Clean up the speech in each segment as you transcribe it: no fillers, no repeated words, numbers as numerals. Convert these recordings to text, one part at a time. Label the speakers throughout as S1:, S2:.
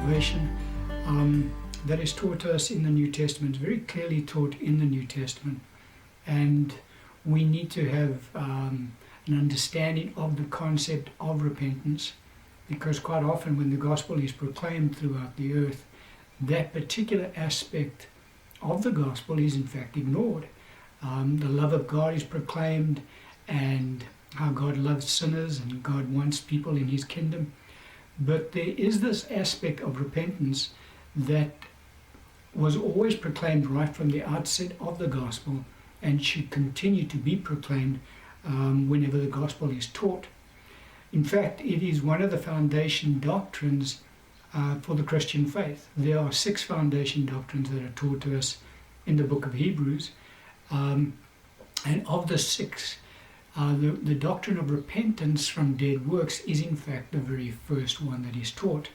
S1: salvation that is taught to us in the New Testament, very clearly taught in the New Testament. And we need to have an understanding of the concept of repentance, because quite often when the gospel is proclaimed throughout the earth, that particular aspect of the gospel is in fact ignored. The love of God is proclaimed, and how God loves sinners and God wants people in his kingdom. But there is this aspect of repentance that was always proclaimed right from the outset of the gospel and should continue to be proclaimed whenever the gospel is taught. In fact, it is one of the foundation doctrines for the Christian faith. There are 6 foundation doctrines that are taught to us in the book of Hebrews. And of the 6, the doctrine of repentance from dead works is in fact the very first one that is taught.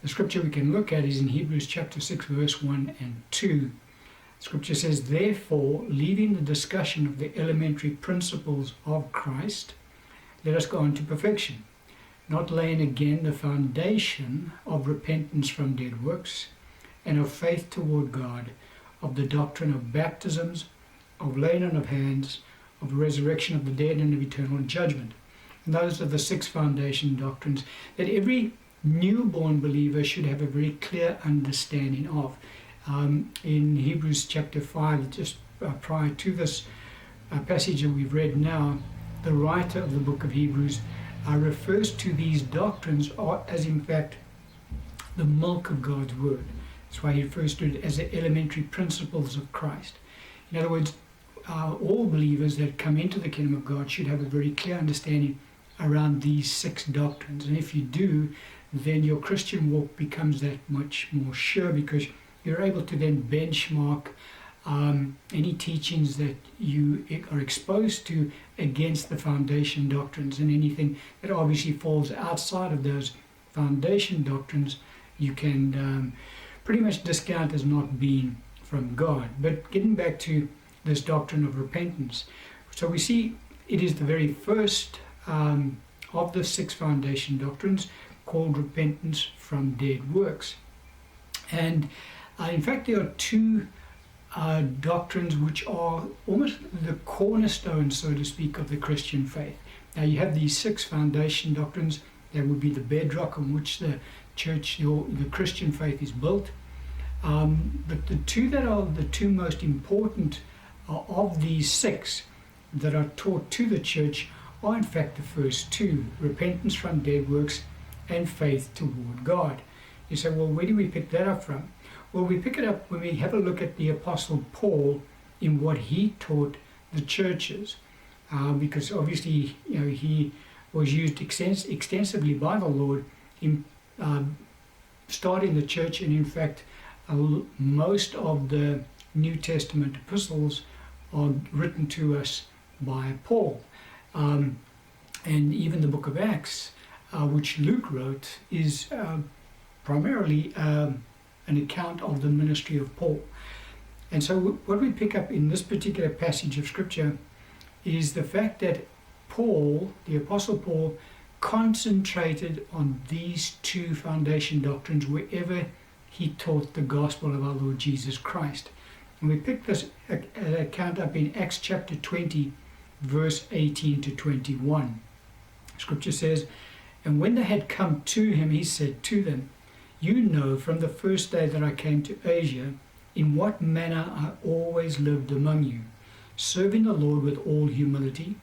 S1: The scripture we can look at is in Hebrews chapter 6, verse 1 and 2. Scripture says, "Therefore, leaving the discussion of the elementary principles of Christ, let us go on to perfection, not laying again the foundation of repentance from dead works, and of faith toward God, of the doctrine of baptisms, of laying on of hands, of resurrection of the dead, and of eternal judgment." And those are the 6 foundation doctrines that every newborn believer should have a very clear understanding of. In Hebrews chapter 5, just prior to this passage that we've read now, the writer of the book of Hebrews refers to these doctrines as in fact the milk of God's word. That's why he refers to it as the elementary principles of Christ. In other words, all believers that come into the kingdom of God should have a very clear understanding around these 6 doctrines. And if you do, then your Christian walk becomes that much more sure, because you're able to then benchmark any teachings that you are exposed to against the foundation doctrines, and anything that obviously falls outside of those foundation doctrines you can pretty much discount as not being from God. But getting back to this doctrine of repentance, so we see it is the very first of the 6 foundation doctrines, called repentance from dead works. And in fact there are 2 doctrines which are almost the cornerstones, so to speak, of the Christian faith. Now you have these 6 foundation doctrines that would be the bedrock on which the church, or the Christian faith, is built. But the 2 that are the 2 most important of these 6 that are taught to the church are in fact the first 2, repentance from dead works and faith toward God. You say, well, where do we pick that up from? Well, we pick it up when we have a look at the Apostle Paul in what he taught the churches, because obviously, he was used extensively by the Lord in starting the church, and in fact, most of the New Testament epistles are written to us by Paul, and even the book of Acts, which Luke wrote, is primarily an account of the ministry of Paul. And so what we pick up in this particular passage of scripture is the fact that Paul, the Apostle Paul, concentrated on these 2 foundation doctrines wherever he taught the gospel of our Lord Jesus Christ. And we pick this account up in Acts chapter 20, verse 18 to 21. Scripture says, "And when they had come to him, he said to them, You know from the first day that I came to Asia, in what manner I always lived among you, serving the Lord with all humility,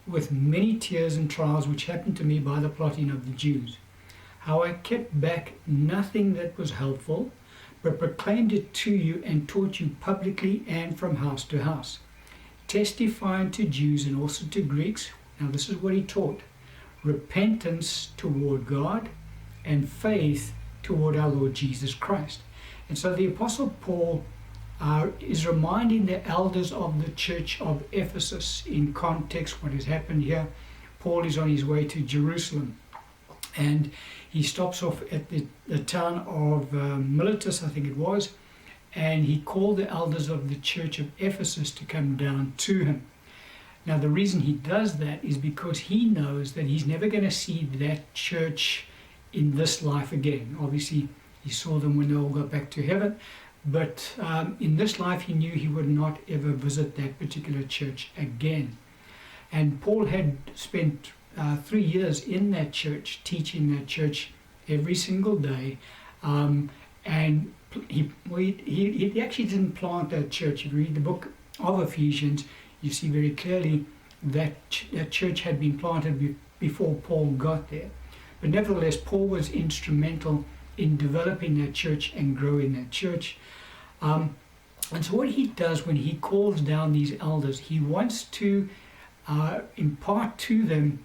S1: with many tears and trials which happened to me by the plotting of the Jews. How I kept back nothing that was helpful, but proclaimed it to you and taught you publicly and from house to house, testifying to Jews and also to Greeks." Now this is what he taught: repentance toward God and faith toward our Lord Jesus Christ. And so the Apostle Paul is reminding the elders of the church of Ephesus, in context what has happened here. Paul is on his way to Jerusalem, and he stops off at the town of Miletus, I think it was, and he called the elders of the church of Ephesus to come down to him. Now the reason he does that is because he knows that he's never going to see that church in this life again. Obviously He saw them when they all got back to heaven. But in this life, he knew he would not ever visit that particular church again. And Paul had spent 3 years in that church, teaching that church every single day. And he actually didn't plant that church. If you read the book of Ephesians, you see very clearly that that church had been planted before Paul got there. But nevertheless, Paul was instrumental in developing that church and growing that church. And so what he does when he calls down these elders, he wants to impart to them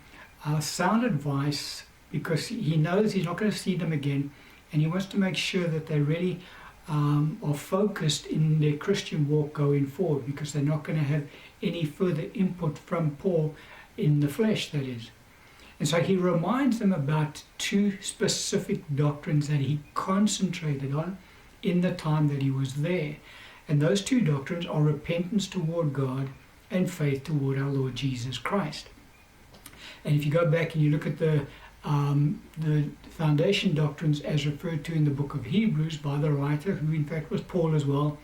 S1: sound advice, because he knows he's not going to see them again, and he wants to make sure that they really are focused in their Christian walk going forward, because they're not going to have any further input from Paul in the flesh, that is. And so he reminds them about 2 specific doctrines that he concentrated on in the time that he was there. And those 2 doctrines are repentance toward God and faith toward our Lord Jesus Christ. And if you go back and you look at the foundation doctrines as referred to in the book of Hebrews by the writer, who in fact was Paul as well,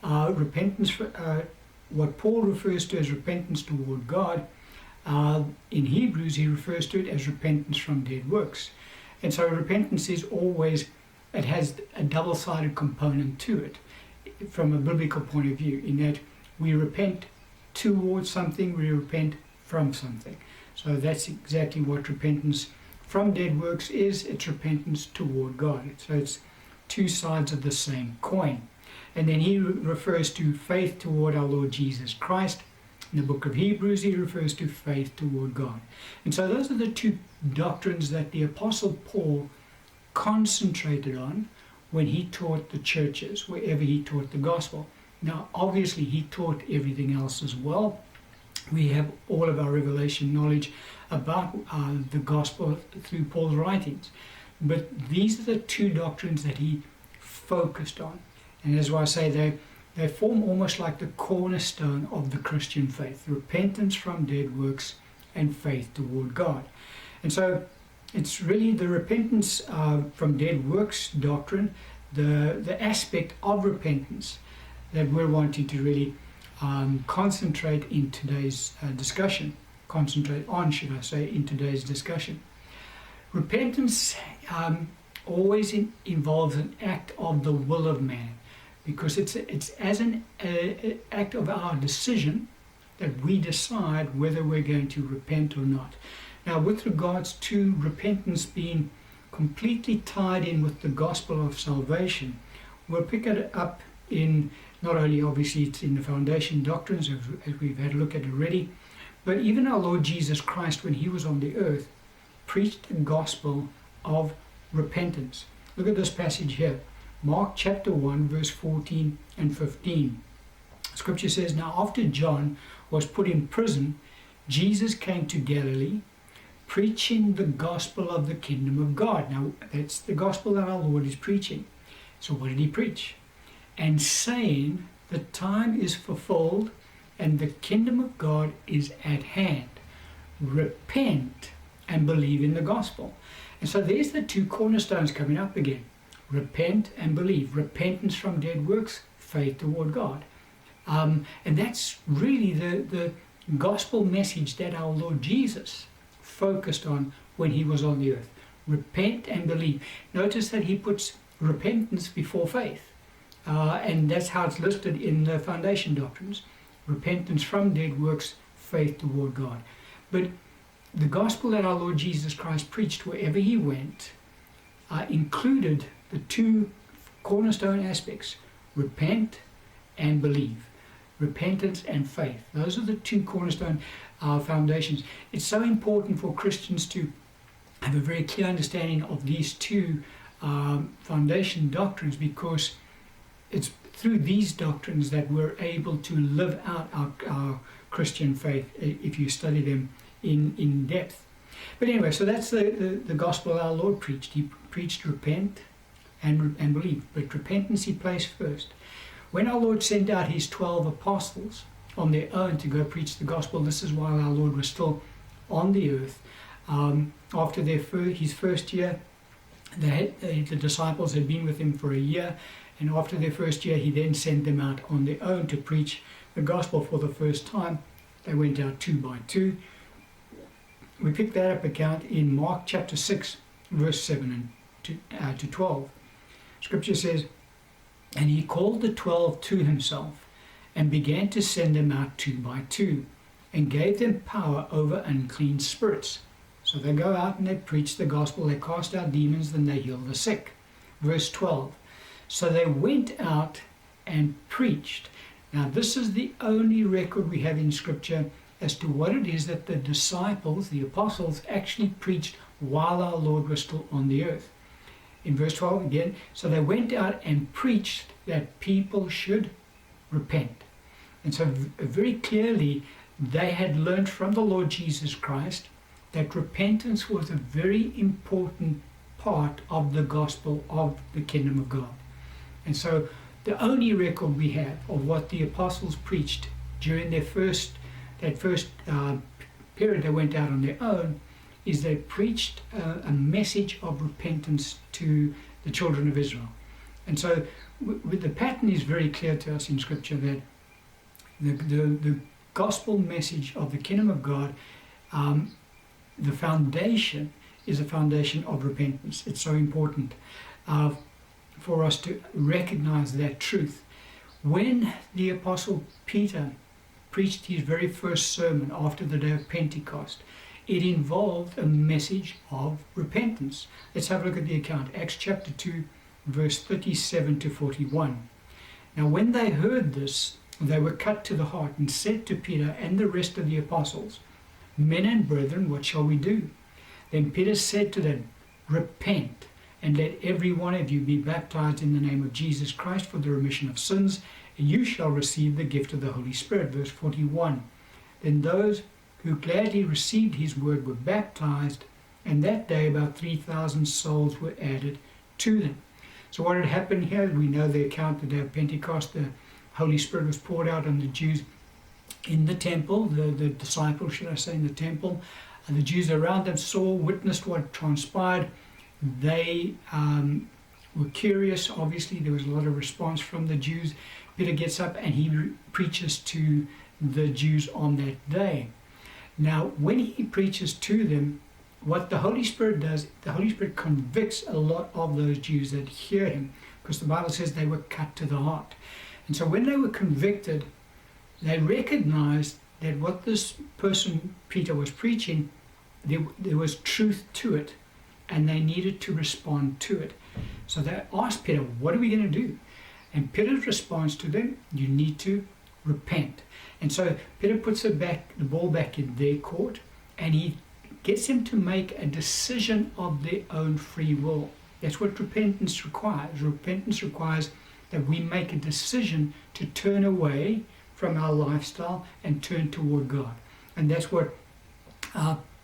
S1: what Paul refers to as repentance toward God, in Hebrews he refers to it as repentance from dead works. And so repentance is always, it has a double-sided component to it from a biblical point of view, in that we repent towards something, we repent from something. So that's exactly what repentance from dead works is. It's repentance toward God. So it's 2 sides of the same coin. And then he refers to faith toward our Lord Jesus Christ. In the book of Hebrews, he refers to faith toward God. And so those are the 2 doctrines that the Apostle Paul concentrated on when he taught the churches, wherever he taught the gospel. Now, obviously, he taught everything else as well. We have all of our revelation knowledge about the gospel through Paul's writings. But these are the 2 doctrines that he focused on. And as I say, they form almost like the cornerstone of the Christian faith: repentance from dead works and faith toward God. And so it's really the repentance from dead works doctrine, the aspect of repentance that we're wanting to really concentrate in today's discussion. Concentrate on, should I say, in today's discussion. Repentance always involves an act of the will of man, because it's as an act of our decision that we decide whether we're going to repent or not. Now, with regards to repentance being completely tied in with the gospel of salvation, we'll pick it up in, not only obviously it's in the foundation doctrines, as we've had a look at already, but even our Lord Jesus Christ, when he was on the earth, preached the gospel of repentance. Look at this passage here. Mark chapter 1, verse 14 and 15. Scripture says, "Now after John was put in prison, Jesus came to Galilee, preaching the gospel of the kingdom of God." Now, that's the gospel that our Lord is preaching. So what did he preach? "And saying, the time is fulfilled, and the kingdom of God is at hand. Repent and believe in the gospel." And so there's the 2 cornerstones coming up again. Repent and believe. Repentance from dead works, faith toward God. And that's really the gospel message that our Lord Jesus focused on when he was on the earth. Repent and believe. Notice that he puts repentance before faith. And that's how it's listed in the foundation doctrines. Repentance from dead works, faith toward God. But the gospel that our Lord Jesus Christ preached wherever he went included the 2 cornerstone aspects: repent and believe. Repentance and faith. Those are the 2 cornerstone foundations. It's so important for Christians to have a very clear understanding of these 2 foundation doctrines, because it's through these doctrines that we're able to live out our Christian faith, if you study them in depth. But anyway, so that's the gospel our Lord preached. He preached repent and believe. But repentance he placed first. When our Lord sent out his 12 apostles on their own to go preach the gospel, this is while our Lord was still on the earth. After his first year, The disciples had been with him for a year, and after their first year, he then sent them out on their own to preach the gospel for the first time. They went out 2 by 2. We pick that up account in Mark chapter 6, verse 7 and to 12. Scripture says, "And he called the 12 to himself, and began to send them out 2 by 2, and gave them power over unclean spirits." So they go out and they preach the gospel, they cast out demons, then they heal the sick. Verse 12, "So they went out and preached." Now this is the only record we have in Scripture as to what it is that the disciples, the apostles, actually preached while our Lord was still on the earth. In verse 12 again, "So they went out and preached that people should repent." And so very clearly they had learned from the Lord Jesus Christ that repentance was a very important part of the gospel of the kingdom of God. And so the only record we have of what the apostles preached during that first period they went out on their own is they preached a message of repentance to the children of Israel. And so the pattern is very clear to us in Scripture that the gospel message of the kingdom of God, the foundation is a foundation of repentance. It's so important for us to recognize that truth. When the Apostle Peter preached his very first sermon after the day of Pentecost, it involved a message of repentance. Let's have a look at the account. Acts chapter 2, verse 37 to 41. "Now when they heard this, they were cut to the heart and said to Peter and the rest of the apostles, 'Men and brethren, what shall we do?' Then Peter said to them, 'Repent, and let every one of you be baptized in the name of Jesus Christ for the remission of sins, and you shall receive the gift of the Holy Spirit.'" Verse 41. "Then those who gladly received his word were baptized, and that day about 3,000 souls were added to them." So what had happened here, we know the account, the day of Pentecost, the Holy Spirit was poured out on the Jews in the temple, the disciples, should I say, in the temple. And the Jews around them saw, witnessed what transpired. They were curious. Obviously, there was a lot of response from the Jews. Peter gets up and he preaches to the Jews on that day. Now, when he preaches to them, what the Holy Spirit does, the Holy Spirit convicts a lot of those Jews that hear him, because the Bible says they were cut to the heart. And so when they were convicted, they recognized that what this person, Peter, was preaching, there was truth to it, and they needed to respond to it. So they asked Peter, "What are we going to do?" And Peter's response to them, "You need to repent." And so Peter puts the ball back in their court, and he gets them to make a decision of their own free will. That's what repentance requires. Repentance requires that we make a decision to turn away from our lifestyle and turn toward God. And that's what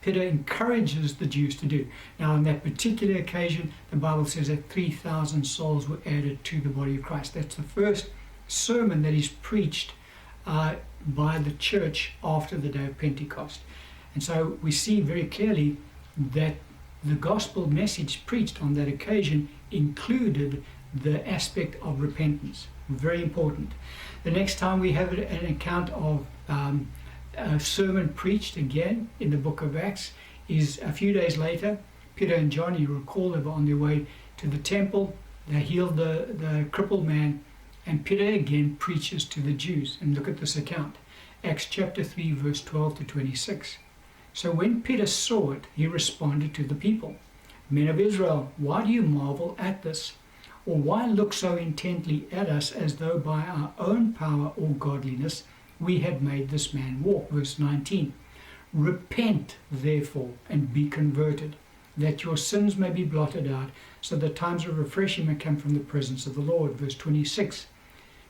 S1: Peter encourages the Jews to do. Now, on that particular occasion, the Bible says that 3,000 souls were added to the body of Christ. That's the first sermon that is preached by the church after the day of Pentecost. And so we see very clearly that the gospel message preached on that occasion included the aspect of repentance. Very important. The next time we have an account of a sermon preached again in the book of Acts is a few days later. Peter and John, you recall, they were on their way to the temple. They healed the crippled man, and Peter again preaches to the Jews. And look at this account. Acts chapter 3, verse 12 to 26. "So when Peter saw it, he responded to the people, 'Men of Israel, why do you marvel at this? Or why look so intently at us as though by our own power or godliness we had made this man walk?' Verse 19. "Repent, therefore, and be converted, that your sins may be blotted out, so that times of refreshing may come from the presence of the Lord." Verse 26.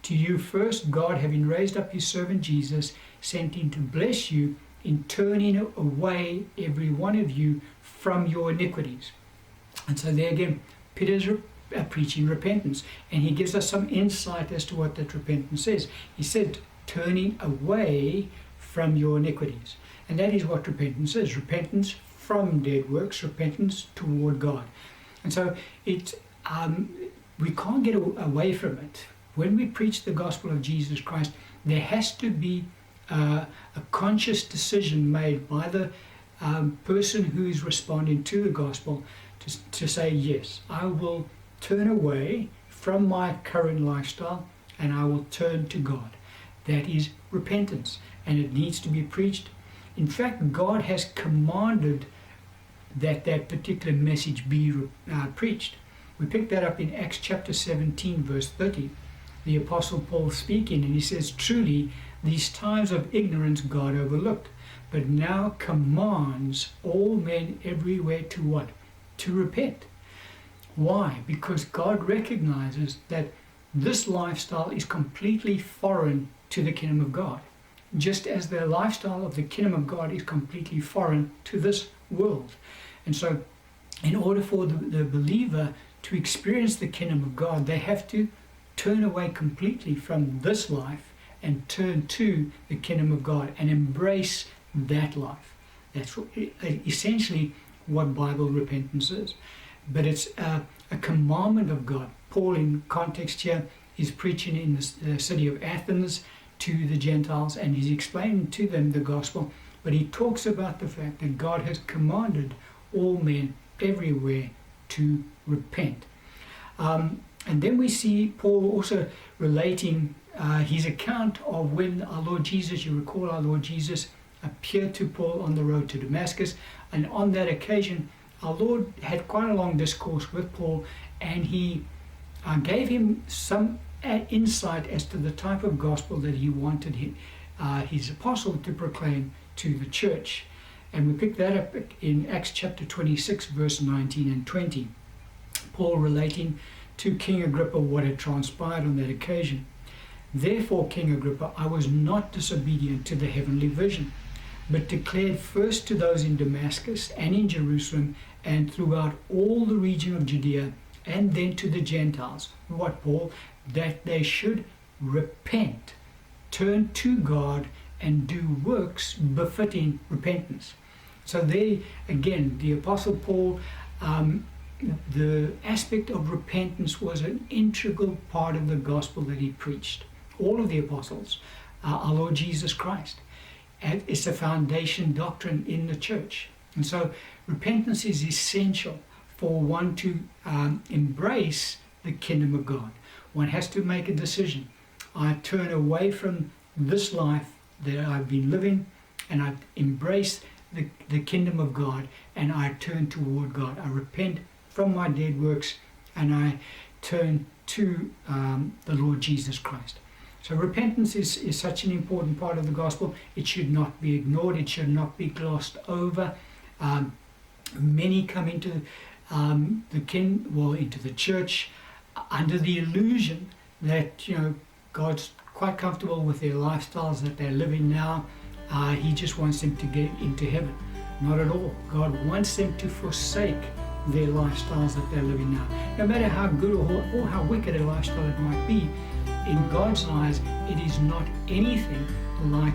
S1: "To you first God, having raised up his servant Jesus, sent him to bless you in turning away every one of you from your iniquities." And so there again, Peter's preaching repentance, and he gives us some insight as to what that repentance is. He said, turning away from your iniquities. And that is what repentance is. Repentance from dead works, repentance toward God. And so we can't get away from it. When we preach the gospel of Jesus Christ, there has to be a conscious decision made by the person who is responding to the gospel to say, yes, I will turn away from my current lifestyle and I will turn to God. That is repentance, and it needs to be preached. In fact, God has commanded that particular message be preached. We pick that up in Acts chapter 17, verse 30. The Apostle Paul speaking, and he says, truly, these times of ignorance God overlooked, but now commands all men everywhere to what? To repent. Why? Because God recognizes that this lifestyle is completely foreign to the kingdom of God, just as the lifestyle of the kingdom of God is completely foreign to this world. And so, in order for the believer to experience the kingdom of God, they have to turn away completely from this life and turn to the kingdom of God and embrace that life. That's essentially what Bible repentance is. But it's a commandment of God. Paul, in context here, is preaching in the city of Athens to the Gentiles, and he's explaining to them the gospel. But he talks about the fact that God has commanded all men everywhere to repent. And then we see Paul also relating his account of when our Lord Jesus, you recall our Lord Jesus appeared to Paul on the road to Damascus, and on that occasion our Lord had quite a long discourse with Paul, and he gave him some insight as to the type of gospel that he wanted his apostle to proclaim to the church. And we pick that up in Acts chapter 26, verse 19 and 20. Paul relating to King Agrippa what had transpired on that occasion. Therefore, King Agrippa, I was not disobedient to the heavenly vision, but declared first to those in Damascus and in Jerusalem and throughout all the region of Judea, and then to the Gentiles. What, Paul? That they should repent, turn to God, and do works befitting repentance. So there again, the Apostle Paul, the aspect of repentance was an integral part of the gospel that he preached. All of the apostles, our Lord Jesus Christ. And it's a foundation doctrine in the church. And so repentance is essential for one to embrace the kingdom of God. One has to make a decision. I turn away from this life that I've been living, and I embrace the kingdom of God, and I turn toward God. I repent from my dead works, and I turn to the Lord Jesus Christ. So repentance is such an important part of the gospel. It should not be ignored. It should not be glossed over. Many come into into the church under the illusion that God's quite comfortable with their lifestyles that they're living now. He just wants them to get into heaven. Not at all. God wants them to forsake their lifestyles that they're living now. No matter how good or how wicked a lifestyle it might be, in God's eyes, it is not anything like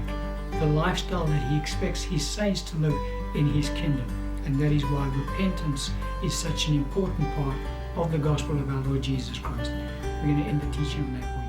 S1: the lifestyle that He expects His saints to live in His kingdom. And that is why repentance is such an important part of the gospel of our Lord Jesus Christ. We're going to end the teaching on that.